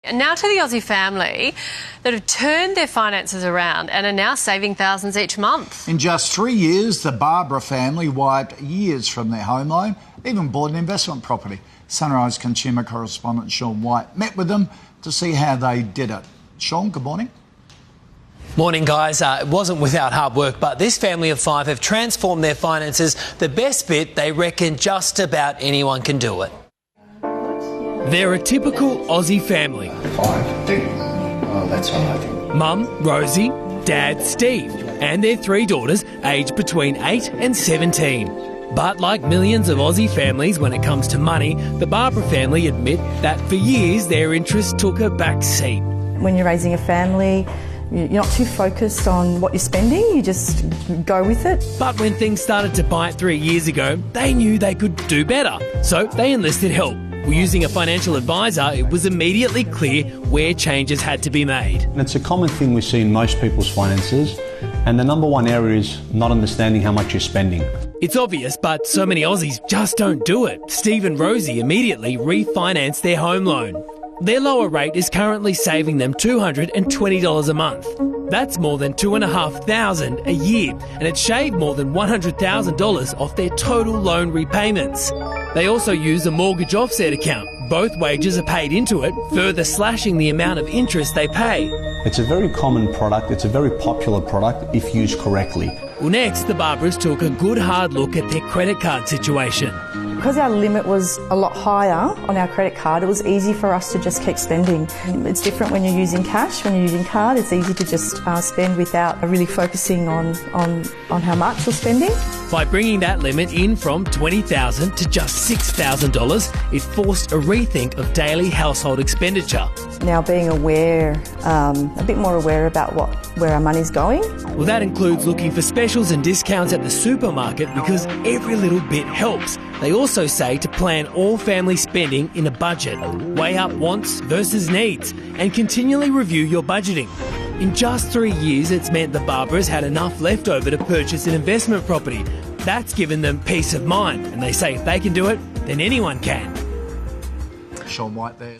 And now to the Aussie family that have turned their finances around and are now saving thousands each month. In just 3 years, the Barbara family wiped years from their home loan, even bought an investment property. Sunrise consumer correspondent Sean White met with them to see how they did it. Sean, good morning. Morning, guys. It wasn't without hard work, but this family of five have transformed their finances. The best bit, they reckon just about anyone can do it. They're a typical Aussie family. That's all I think. Mum, Rosie, Dad, Steve, and their three daughters aged between 8 and 17. But like millions of Aussie families when it comes to money, the Barbara family admit that for years their interests took a back seat. When you're raising a family, you're not too focused on what you're spending, you just go with it. But when things started to bite 3 years ago, they knew they could do better. So they enlisted help. Using a financial advisor, it was immediately clear where changes had to be made. And it's a common thing we see in most people's finances, and the number one area is not understanding how much you're spending. It's obvious, but so many Aussies just don't do it. Steve and Rosie immediately refinanced their home loan. Their lower rate is currently saving them $220 a month. That's more than $2,500 a year, and it's shaved more than $100,000 off their total loan repayments. They also use a mortgage offset account. Both wages are paid into it, further slashing the amount of interest they pay. It's a very common product. It's a very popular product if used correctly. Well, next, the Barbaras took a good hard look at their credit card situation. Because our limit was a lot higher on our credit card, it was easy for us to just keep spending. It's different when you're using cash. When you're using card, it's easy to just spend without really focusing on how much you're spending. By bringing that limit in from $20,000 to just $6,000, it forced a rethink of daily household expenditure. Now being aware, a bit more aware about where our money's going. Well, that includes looking for specials and discounts at the supermarket because every little bit helps. They also say to plan all family spending in a budget, weigh up wants versus needs, and continually review your budgeting. In just 3 years, it's meant the Barbaras had enough left over to purchase an investment property. That's given them peace of mind, and they say if they can do it, then anyone can. Sean White there.